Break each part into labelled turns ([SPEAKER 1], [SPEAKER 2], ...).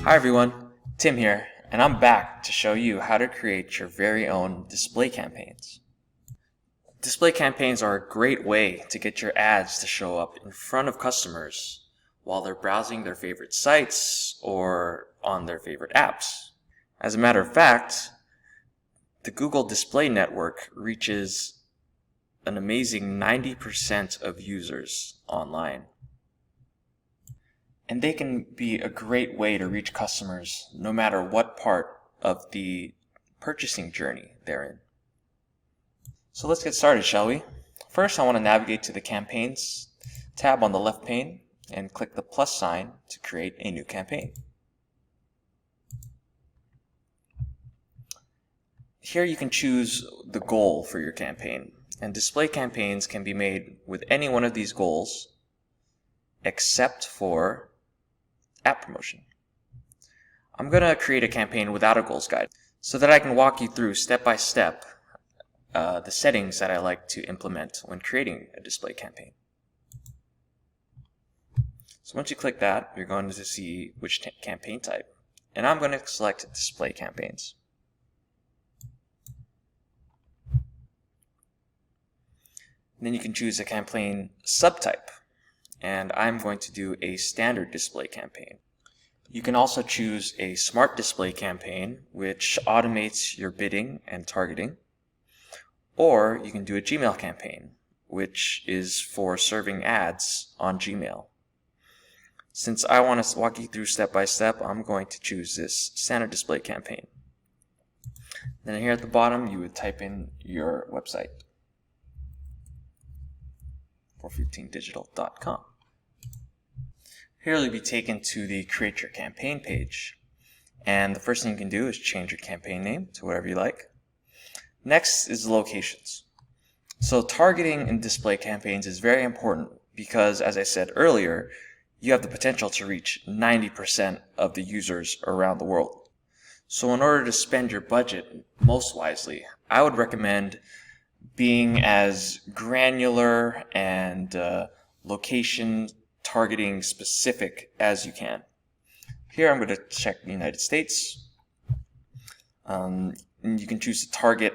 [SPEAKER 1] Hi everyone, Tim here, and I'm back to show you how to create your very own display campaigns. Display campaigns are a great way to get your ads to show up in front of customers while they're browsing their favorite sites or on their favorite apps. As a matter of fact, the Google Display Network reaches an amazing 90% of users online. And they can be a great way to reach customers no matter what part of the purchasing journey they're in. So let's get started, shall we? First, I want to navigate to the Campaigns tab on the left pane and click the plus sign to create a new campaign. Here you can choose the goal for your campaign, and display campaigns can be made with any one of these goals except for app promotion. I'm going to create a campaign without a goals guide so that I can walk you through step by step the settings that I like to implement when creating a display campaign. So once you click that, you're going to see which campaign type, and I'm going to select display campaigns. And then you can choose a campaign subtype, and I'm going to do a standard display campaign. You can also choose a smart display campaign, which automates your bidding and targeting, or you can do a Gmail campaign, which is for serving ads on Gmail. Since I want to walk you through step by step, I'm going to choose this standard display campaign. Then here at the bottom, you would type in your website, 415digital.com. Here you'll be taken to the Create Your Campaign page. And the first thing you can do is change your campaign name to whatever you like. Next is the locations. So targeting in display campaigns is very important because, as I said earlier, you have the potential to reach 90% of the users around the world. So in order to spend your budget most wisely, I would recommend being as granular and location targeting specific as you can. Here I'm going to check the United States. And you can choose to target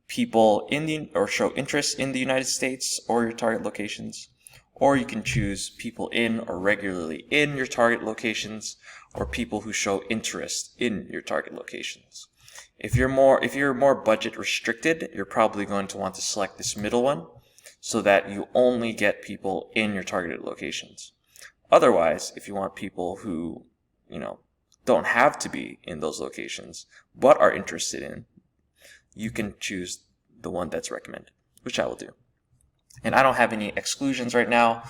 [SPEAKER 1] people or show interest in the United States or your target locations, or you can choose people in or regularly in your target locations, or people who show interest in your target locations. If you're more budget restricted, you're probably going to want to select this middle one so that you only get people in your targeted locations. Otherwise, if you want people who, don't have to be in those locations but are interested in, you can choose the one that's recommended, which I will do. And I don't have any exclusions right now.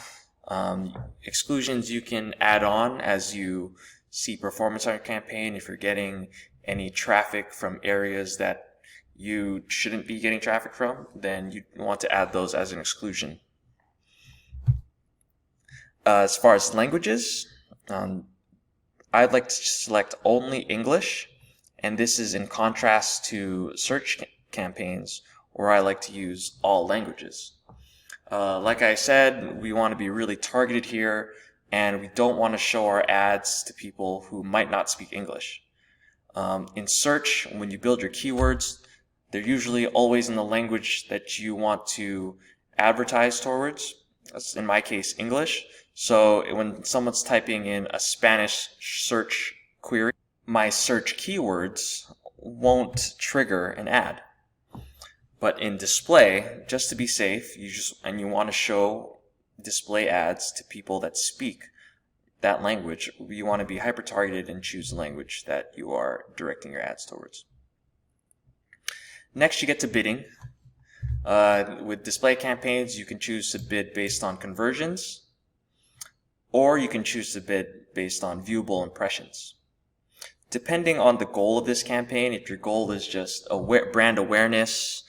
[SPEAKER 1] Exclusions you can add on as you see performance on your campaign. If you're getting any traffic from areas that you shouldn't be getting traffic from, then you want to add those as an exclusion. As far as languages, I'd like to select only English, and this is in contrast to search campaigns where I like to use all languages. Like I said, we want to be really targeted here, and we don't want to show our ads to people who might not speak English. In search, when you build your keywords, they're usually always in the language that you want to advertise towards. That's in my case English. So when someone's typing in a Spanish search query, my search keywords won't trigger an ad. But in display, just to be safe, you want to show display ads to people that speak that language, you want to be hyper targeted and choose the language that you are directing your ads towards. Next, you get to bidding. With display campaigns, you can choose to bid based on conversions, or you can choose to bid based on viewable impressions. Depending on the goal of this campaign, if your goal is just brand awareness,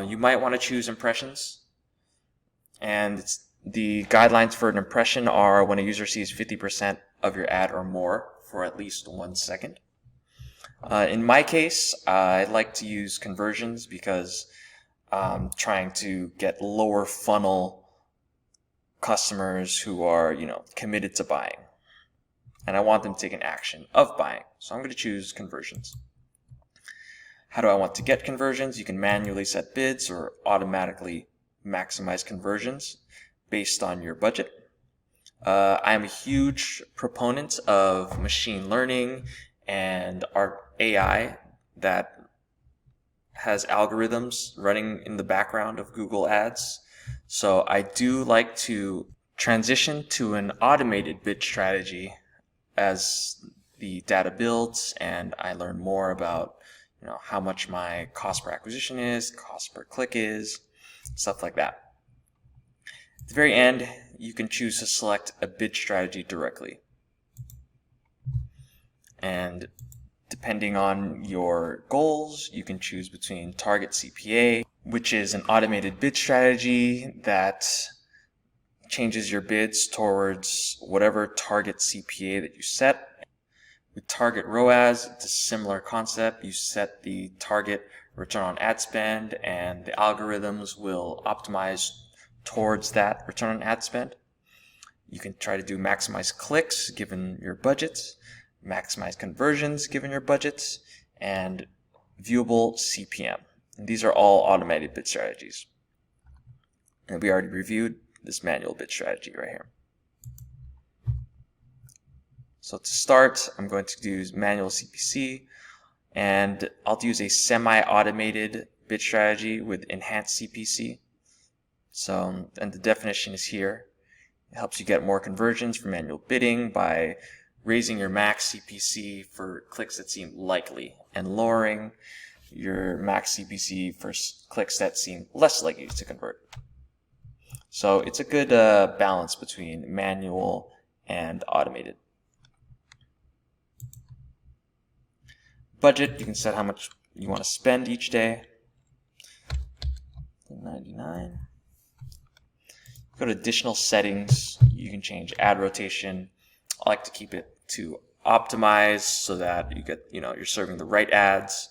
[SPEAKER 1] you might want to choose impressions. And the guidelines for an impression are when a user sees 50% of your ad or more for at least 1 second. In my case, I like to use conversions because I'm trying to get lower funnel customers who are, committed to buying. and I want them to take an action of buying. So I'm going to choose conversions. How do I want to get conversions? You can manually set bids or automatically maximize conversions based on your budget. I am a huge proponent of machine learning and our AI that has algorithms running in the background of Google Ads. So I do like to transition to an automated bid strategy as the data builds and I learn more about how much my cost per acquisition is, cost per click is, stuff like that. At the very end, you can choose to select a bid strategy directly. And depending on your goals, you can choose between target CPA, which is an automated bid strategy that changes your bids towards whatever target CPA that you set. With target ROAS, it's a similar concept. You set the target return on ad spend and the algorithms will optimize towards that return on ad spend. You can try to do maximize clicks given your budgets, maximize conversions given your budgets, and viewable CPM. And these are all automated bid strategies. And we already reviewed this manual bid strategy right here. So to start, I'm going to use manual CPC, and I'll use a semi-automated bid strategy with enhanced CPC. So, and the definition is here. It helps you get more conversions from manual bidding by raising your max CPC for clicks that seem likely and lowering your max CPC for clicks that seem less likely to convert. So it's a good balance between manual and automated. Budget, you can set how much you want to spend each day. $99. Go to additional settings. You can change ad rotation. I like to keep it to optimize so that you get, you're serving the right ads.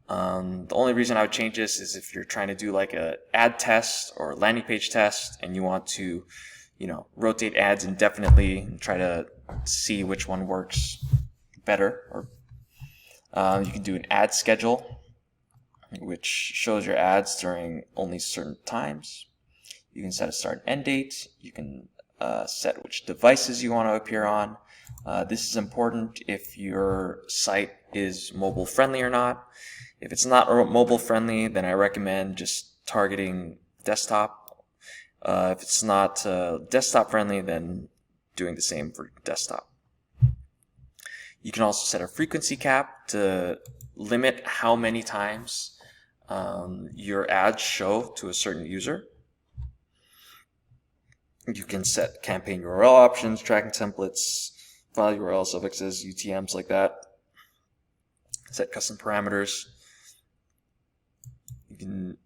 [SPEAKER 1] The only reason I would change this is if you're trying to do like a ad test or landing page test and you want to, rotate ads indefinitely and try to see which one works better. Or you can do an ad schedule, which shows your ads during only certain times. You can set a start and end date. You can set which devices you want to appear on. This is important if your site is mobile friendly or not. If it's not mobile friendly, then I recommend just targeting desktop. If it's not desktop friendly, then doing the same for desktop. You can also set a frequency cap to limit how many times your ads show to a certain user. You can set campaign URL options, tracking templates, file URL suffixes, UTMs like that. Set custom parameters. You can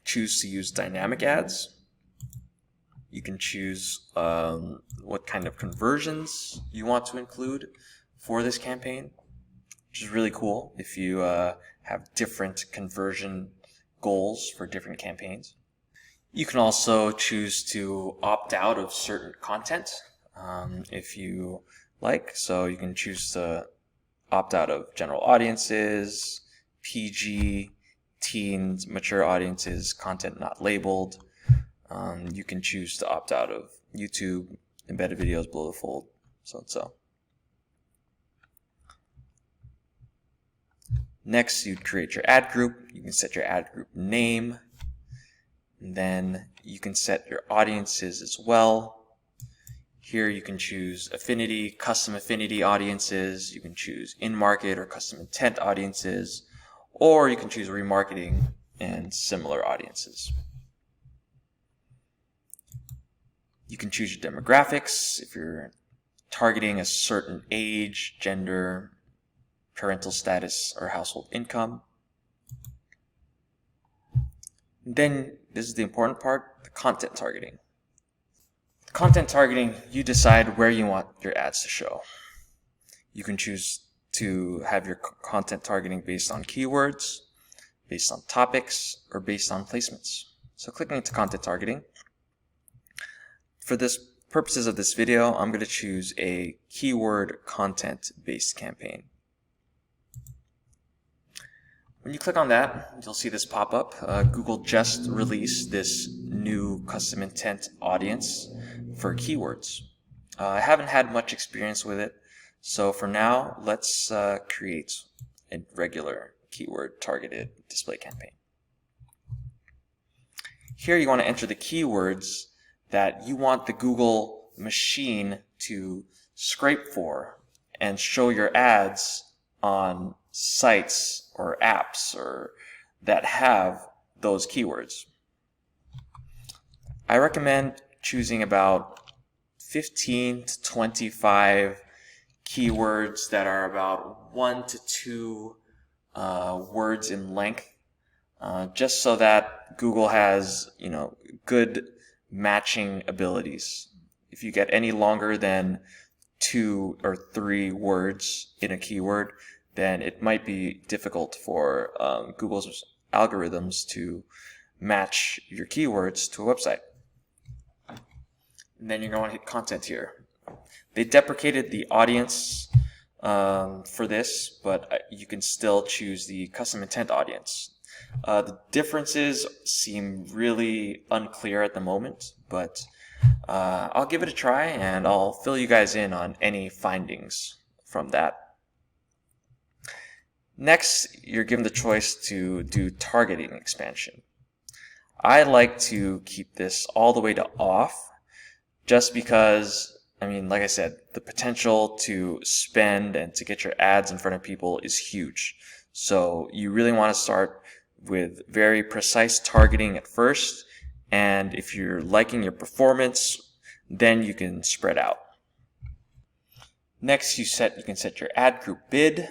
[SPEAKER 1] choose to use dynamic ads. You can choose what kind of conversions you want to include for this campaign, which is really cool if you have different conversion goals for different campaigns. You can also choose to opt out of certain content if you like. So you can choose to opt out of general audiences, PG, teens, mature audiences, content not labeled. You can choose to opt out of YouTube, embedded videos, below the fold, so and so. Next, you'd create your ad group. You can set your ad group name. And then you can set your audiences as well. Here you can choose affinity, custom affinity audiences. You can choose in-market or custom intent audiences. Or you can choose remarketing and similar audiences. You can choose your demographics if you're targeting a certain age, gender, parental status, or household income. Then, this is the important part, the content targeting. Content targeting, you decide where you want your ads to show. You can choose to have your content targeting based on keywords, based on topics, or based on placements. So clicking into content targeting. For this purposes of this video, I'm going to choose a keyword content-based campaign. When you click on that, you'll see this pop up. Google just released this new custom intent audience for keywords. I haven't had much experience with it, so for now, let's create a regular keyword targeted display campaign. Here you want to enter the keywords that you want the Google machine to scrape for and show your ads on sites or apps or that have those keywords. I recommend choosing about 15 to 25 keywords that are about 1 to 2 words in length, just so that Google has, good matching abilities. If you get any longer than 2 or 3 words in a keyword, then it might be difficult for Google's algorithms to match your keywords to a website. And then you're going to hit content here. They deprecated the audience for this, but you can still choose the custom intent audience. The differences seem really unclear at the moment, but I'll give it a try and I'll fill you guys in on any findings from that. Next, you're given the choice to do targeting expansion. I like to keep this all the way to off, just because, like I said, the potential to spend and to get your ads in front of people is huge. So you really want to start with very precise targeting at first, and if you're liking your performance, then you can spread out. Next, you can set your ad group bid.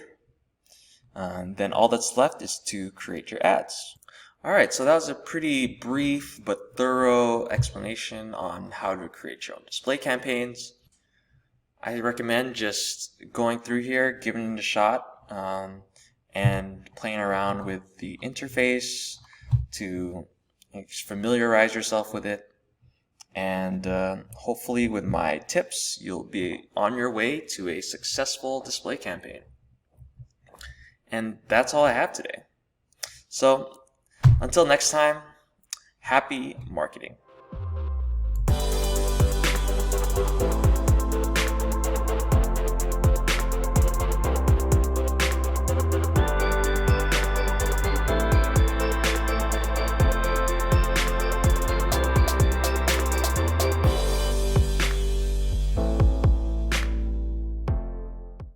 [SPEAKER 1] Then all that's left is to create your ads. Alright, so that was a pretty brief but thorough explanation on how to create your own display campaigns. I recommend just going through here, giving it a shot, and playing around with the interface to familiarize yourself with it. And hopefully with my tips, you'll be on your way to a successful display campaign. And that's all I have today. So until next time, happy marketing.